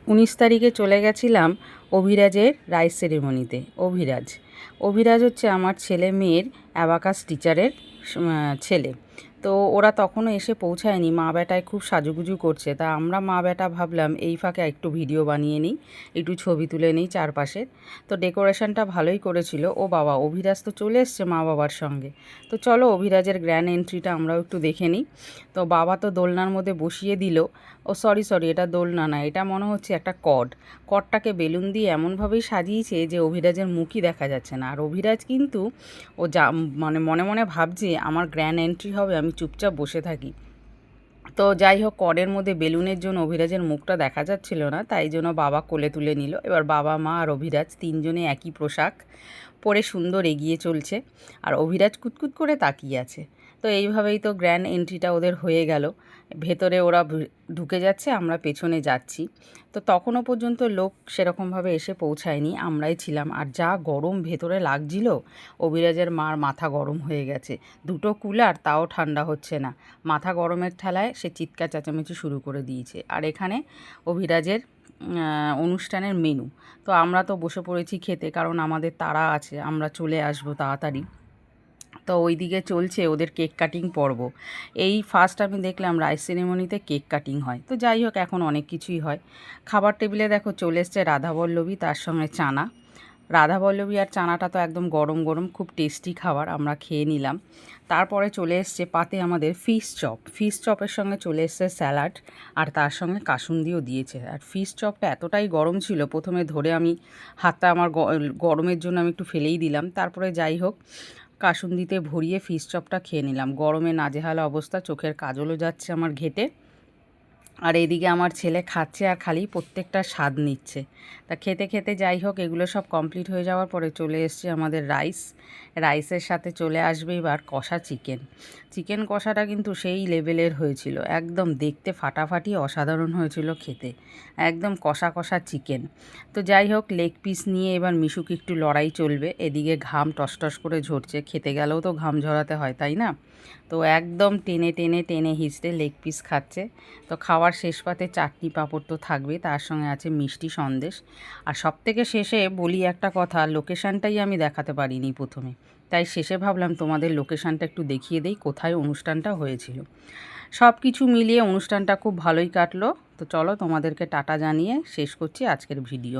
19 তারিখে চলে গেছিলাম অভিরাজের রাইস সেরিমনিতে। অভিরাজ হচ্ছে আমার ছেলে মেয়ের অ্যাবাকাস টিচারের ছেলে। তো ওরা তখনও এসে পৌঁছায়নি, মা বেটায় খুব সাজুগুজু করছে। তা আমরা মা বেটা ভাবলাম এই ফাঁকে একটু ভিডিও বানিয়ে নিই, একটু ছবি তুলে নিই চারপাশের। তো ডেকোরেশনটা ভালোই করেছিল। ও বাবা, অভিরাজ তো চলে এসছে মা বাবার সঙ্গে। তো চলো অভিরাজের গ্র্যান্ড এন্ট্রিটা আমরাও একটু দেখে নিই। তো বাবা তো দোলনার মধ্যে বসিয়ে দিল। ও সরি, এটা দোলনা না, এটা মনে হচ্ছে একটা কডটাকে বেলুন দিয়ে এমনভাবেই সাজিয়েছে যে অভিরাজের মুখই দেখা যাচ্ছে না। আর অভিরাজ কিন্তু ও মনে মনে ভাবছে আমার গ্র্যান্ড এন্ট্রি হবে, আমি চুপচাপ বসে থাকি। তো যাই হোক, কডের মধ্যে বেলুনের জন্য অভিরাজের মুখটা দেখা যাচ্ছিল না, তাই জন্য বাবা কোলে তুলে নিল। এবার বাবা, মা আর অভিরাজ তিনজনে একই পোশাক পরে সুন্দর এগিয়ে চলছে, আর অভিরাজ কুতকুত করে তাকিয়ে আছে। তো এইভাবেই তো গ্র্যান্ড এন্ট্রিটা ওদের হয়ে গেল। ভেতরে ওরা ঢুকে যাচ্ছে, আমরা পেছনে যাচ্ছি। তো তখনও পর্যন্ত লোক সেরকমভাবে এসে পৌঁছায়নি, আমরাই ছিলাম। আর যা গরম ভেতরে লাগছিল, অভিরাজের মার মাথা গরম হয়ে গেছে। দুটো কুলার, তাও ঠান্ডা হচ্ছে না। মাথা গরমের ঠেলায় সে চিৎকার চেঁচামেচি শুরু করে দিয়েছে। আর এখানে অভিরাজের অনুষ্ঠানের মেনু। তো আমরা তো বসে পড়েছি খেতে, কারণ আমাদের তাড়া আছে, আমরা চলে আসবো তাড়াতাড়ি। তো ওইদিকে চলছে ওদের কেক কাটিং পর্ব। এই ফার্স্ট আমি দেখলাম রাইস সেরিমনিতে কেক কাটিং হয়। তো যাই হোক, এখন অনেক কিছুই হয়। খাবার টেবিলে দেখো চলে এসছে রাধাবল্লভী, তার সঙ্গে চানা। রাধাবল্লভী আর চানাটা তো একদম গরম গরম, খুব টেস্টি খাবার, আমরা খেয়ে নিলাম। তারপরে চলে এসছে পাতে আমাদের ফিশ চপের সঙ্গে চলে এসছে স্যালাড, আর তার সঙ্গে কাসুন্দিও দিয়েছে। আর ফিশ চপটা এতটাই গরম ছিল, প্রথমে ধরে আমি হাতটা আমার গরমের জন্য আমি একটু ফেলেই দিলাম। তারপরে যাই হোক, কাসুন্দিতে ভরিয়ে ফিশ চপটা খেয়ে নিলাম। গরমে নাজেহাল অবস্থা, চোখের কাজলও যাচ্ছে আমার ঘেটে। আর এইদিকে আমার ছেলে খাচ্ছে আর খালি প্রত্যেকটা স্বাদ নিচ্ছে। তা খেতে খেতে যাই হোক, এগুলো সব কমপ্লিট হয়ে যাওয়ার পরে চলে এসছে আমাদের রাইসের সাথে চলে আসবে এবার কষা চিকেন কষাটা কিন্তু সেই লেভেলের হয়েছিল, একদম দেখতে ফাটাফাটি অসাধারণ হয়েছিল খেতে, একদম কষা কষা চিকেন। তো যাই হোক, লেগ পিস নিয়ে এবার মিশুকে একটু লড়াই চলবে। এদিকে ঘাম টস করে ঝরছে, খেতে গেলেও তো ঘাম ঝরাতে হয়, তাই না? তো একদম টেনে হিঁচড়ে লেগ পিস খাচ্ছে। তো খাওয়ার শেষ পাতে চাটনি পাঁপড় তো থাকবে, তার সঙ্গে আছে মিষ্টি সন্দেশ। আর সবথেকে শেষে বলি একটা কথা, লোকেশানটাই আমি দেখাতে পারিনি প্রথমে, তাই শেষে ভাবলাম তোমাদের লোকেশানটা একটু দেখিয়ে দেই, কোথায় অনুষ্ঠানটা হয়েছিল। সব কিছু মিলিয়ে অনুষ্ঠানটা খুব ভালোই কাটলো। তো চলো তোমাদেরকে টাটা জানিয়ে শেষ করছি আজকের ভিডিও।